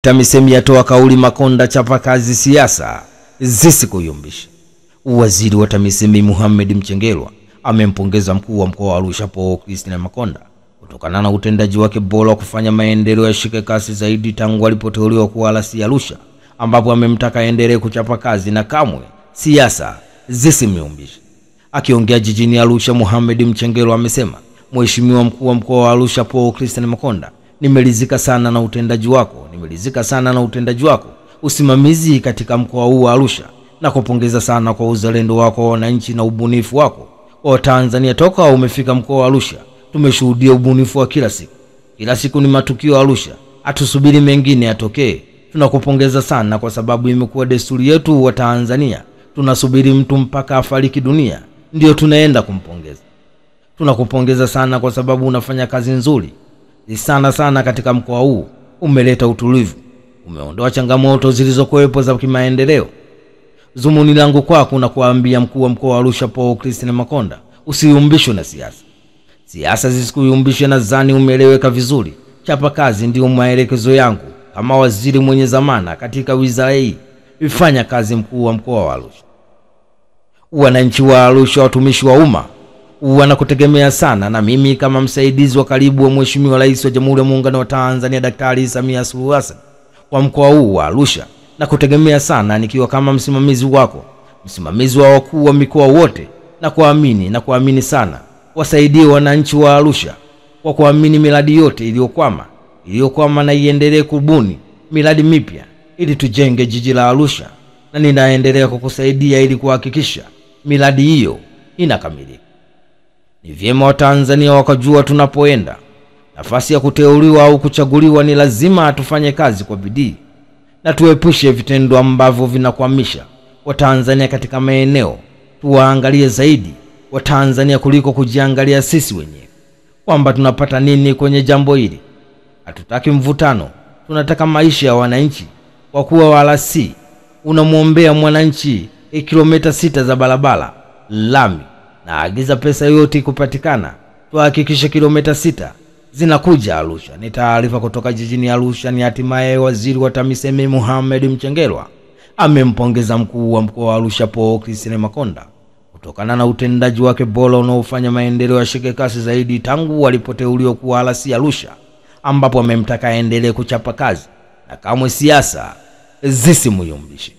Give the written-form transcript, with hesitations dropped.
TAMISEMI yatoa kauli Makonda chapa kazi siasa zisikuyumbisha. Waziri wa TAMISEMI Mohamed Mchengerwa amempongeza mkuu wa mkoa wa Arusha Paul Christine Makonda kutokana na utendaji wake bora kufanya maendeleo yashike kasi zaidi tangu alipoteuliwa kuwa RC Arusha, ambapo amemtaka aendelee kuchapa kazi na kamwe siasa zisimyumbishe. Akiongea jijini Arusha, Mohamed Mchengerwa amesema, Mheshimiwa mkuu wa mkoa wa Arusha Paul Christine Makonda, nimeridhika sana na utendaji wako, usimamizi katika mkoa huu wa Arusha, na kupongeza sana kwa uzalendo wako wa wananchi na ubunifu wako wa Tanzania. Toka umefika mkoa wa Arusha tumeshuhudia ubunifu wa kila siku ni matukio Arusha, atusubiri mengine yatokee. Tunakupongeza sana kwa sababu imekuwa desturi yetu wa Tanzania, tunasubiri mtu mpaka afariki dunia ndio tunaenda kumpongeza. Tunakupongeza sana kwa sababu unafanya kazi nzuri sana katika mkoa huu, umeleta utulivu, umeondoa changamoto zilizokuwepo za kimaendeleo. Zumuni langu kwako na kuambia mkuu wa mkoa wa Arusha Paul Christine Makonda, usiyumbishwe na siasa zisikuyumbishe. Nadhani umeeleweka vizuri. Chapa kazi ndio maelekezo yangu kama waziri mwenye zamana katika wizara hii. Ifanya kazi mkuu wa mkoa wa Arusha. Wananchi wa Arusha, watumishi wa umma, wanakutegemea sana, na mimi kama msaidizi wa karibu wa Mheshimiwa Rais wa Jamhuri ya Muungano wa Tanzania Daktari Samia Suluhu Hassan kwa mkoa huu wa Arusha, na kutegemea sana nikiwa kama msimamizi wako, msimamizi wa wakuu wa mikoa wote, na kuamini sana wasaidie wananchi wa Arusha kwa kuamini miradi yote iliyokwama na iendelee kubuni miradi mipya ili tujenge jiji la Arusha, na ninaendelea kukusaidia ili kuhakikisha miradi hiyo inakamilika. Ni vyema wa Tanzania wakajua tunapoenda. Nafasi ya kuteuliwa au kuchaguliwa ni lazima tufanye kazi kwa bidii na tuepushe vitendo ambavyo vinakwamisha Watanzania katika maeneo. Tuwaangalie zaidi Watanzania kuliko kujiangalia sisi wenyewe kwamba tunapata nini kwenye jambo hili. Hatutaki mvutano, tunataka maisha ya wananchi. Kwa kuwa wala si unamuombea mwananchi kilomita 6 za barabara lami, na agiza pesa yote kupatikana, tuhakikishe kilomita 6 zinakuja Arusha. Ni taarifa kutoka jijini Arusha. Ni hatimaye waziri wa TAMISEMI Mohamed Mchengerwa amempongeza mkuu wa mkoa wa Arusha Paul Christine Makonda kutokana na utendaji wake bora unaofanya maendeleo yashike kasi zaidi tangu alipoteuliwa kuwa RC Arusha, ambapo amemtaka aendelee kuchapa kazi na kamwe siasa zisimyumbishe.